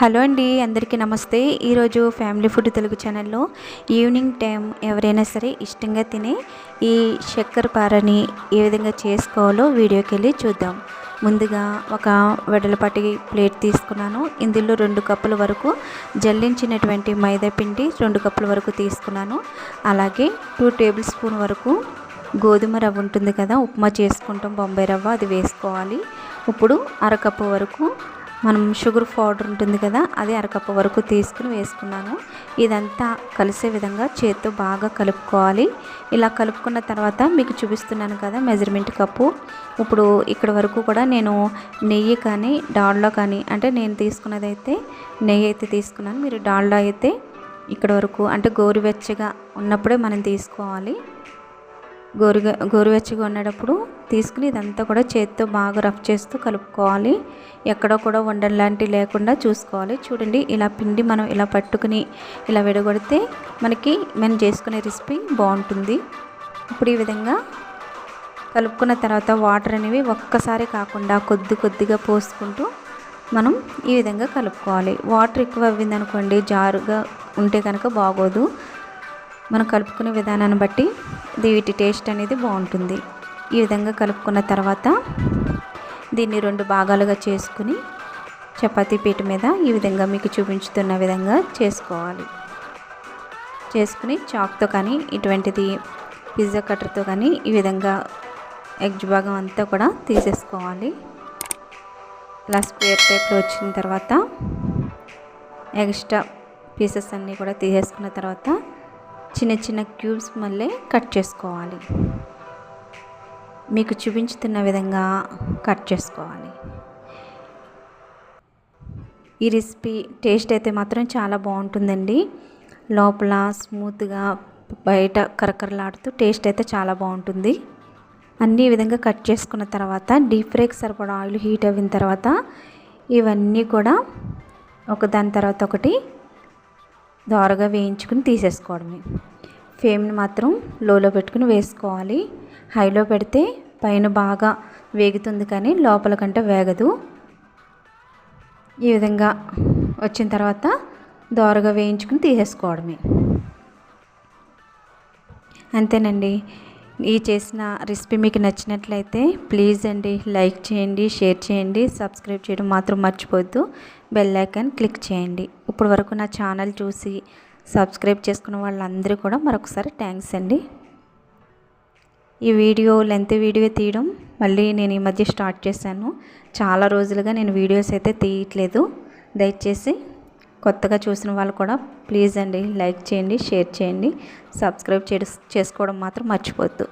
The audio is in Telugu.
హలో అండి, అందరికీ నమస్తే. ఈరోజు ఫ్యామిలీ ఫుడ్ తెలుగు ఛానల్లో ఈవినింగ్ టైం ఎవరైనా సరే ఇష్టంగా తినే ఈ చక్కెర పారని ఏ విధంగా చేసుకోవాలో వీడియోకి వెళ్ళి చూద్దాం. ముందుగా ఒక వెడల్పాటి ప్లేట్ తీసుకున్నాను. ఇందులో 2 కప్పుల వరకు జల్లించినటువంటి మైదా పిండి 2 కప్పుల వరకు తీసుకున్నాను. అలాగే 2 టేబుల్ స్పూన్ వరకు గోధుమ రవ్వ ఉంటుంది కదా, ఉప్మా చేసుకుంటాం బొంబాయి రవ్వ, అది వేసుకోవాలి. ఇప్పుడు అరకప్పు వరకు మనం షుగర్ పౌడర్ ఉంటుంది కదా, అది అరకప్పు వరకు తీసుకుని వేసుకున్నాను. ఇదంతా కలిసే విధంగా చేత్తో బాగా కలుపుకోవాలి. ఇలా కలుపుకున్న తర్వాత మీకు చూపిస్తున్నాను కదా మెజర్మెంట్ కప్పు. ఇప్పుడు ఇక్కడ వరకు కూడా నేను నెయ్యి కానీ డాల్డా కానీ, అంటే నేను తీసుకున్నది అయితే నెయ్యి అయితే తీసుకున్నాను. మీరు డాల్డా అయితే ఇక్కడ వరకు అంటే గోరువెచ్చగా ఉన్నప్పుడే మనం తీసుకోవాలి. గోరువెచ్చగా ఉండేటప్పుడు తీసుకుని ఇదంతా కూడా చేత్తో బాగా రఫ్ చేస్తూ కలుపుకోవాలి. ఎక్కడో కూడా ఉండలు లాంటివి లేకుండా చూసుకోవాలి. చూడండి, ఇలా పిండి మనం ఇలా పట్టుకుని ఇలా విడగొడితే మనకి మనం చేసుకునే రెసిపీ బాగుంటుంది. ఇప్పుడు ఈ విధంగా కలుపుకున్న తర్వాత వాటర్ అనేవి ఒక్కసారి కాకుండా కొద్దిగా పోసుకుంటూ మనం ఈ విధంగా కలుపుకోవాలి. వాటర్ ఎక్కువ అవ్విందనుకోండి, జారుగా ఉంటే కనుక బాగోదు. మనం కలుపుకునే విధానాన్ని బట్టి వీటి టేస్ట్ అనేది బాగుంటుంది. ఈ విధంగా కలుపుకున్న తర్వాత దీన్ని 2 భాగాలుగా చేసుకుని చపాతీ పీట మీద ఈ విధంగా మీకు చూపించుతున్న విధంగా చేసుకోవాలి. చేసుకుని చాక్తో కానీ ఇటువంటిది పిజ్జా కట్టర్తో కానీ ఈ విధంగా ఎడ్జ్ భాగం అంతా కూడా తీసేసుకోవాలి. ఇలా స్క్వేర్ టైప్లో వచ్చిన తర్వాత ఎక్స్ట్రా పీసెస్ అన్నీ కూడా తీసేసుకున్న తర్వాత చిన్న క్యూబ్స్ మళ్ళీ కట్ చేసుకోవాలి. మీకు చూపించుతున్న విధంగా కట్ చేసుకోవాలి. ఈ రెసిపీ టేస్ట్ అయితే మాత్రం చాలా బాగుంటుందండి. లోపల స్మూత్గా, బయట కరకరలాడుతూ టేస్ట్ అయితే చాలా బాగుంటుంది. అన్నీ విధంగా కట్ చేసుకున్న తర్వాత డీప్ ఫ్రైకి సరిపడా ఆయిల్ హీట్ అయిన తర్వాత ఇవన్నీ కూడా ఒకదాని తర్వాత ఒకటి దోరగా వేయించుకుని తీసేసుకోవడమే. ఫ్లేమ్ని మాత్రం లోలో పెట్టుకుని వేసుకోవాలి. హైలో పెడితే పైన బాగా వేగుతుంది కానీ లోపల కంటే వేగదు. ఈ విధంగా వచ్చిన తర్వాత దోరగా వేయించుకుని తీసేసుకోవడమే. అంతేనండి. ఈ చేసిన రెసిపీ మీకు నచ్చినట్లయితే ప్లీజ్ అండి లైక్ చేయండి, షేర్ చేయండి, సబ్స్క్రైబ్ చేయడం మాత్రం మర్చిపోవద్దు. బెల్ ఐకాన్ క్లిక్ చేయండి. ఇప్పటి వరకు నా ఛానల్ చూసి సబ్స్క్రైబ్ చేసుకున్న వాళ్ళందరూ కూడా మరొకసారి థ్యాంక్స్ అండి. ఈ వీడియో లెంత్ వీడియో తీయడం మళ్ళీ నేను ఈ మధ్య స్టార్ట్ చేశాను. చాలా రోజులుగా నేను వీడియోస్ అయితే తీయట్లేదు. దయచేసి కొత్తగా చూసిన వాళ్ళు కూడా ప్లీజ్ అండి లైక్ చేయండి, షేర్ చేయండి, సబ్స్క్రైబ్ చేసుకోవడం మాత్రం మర్చిపోవద్దు.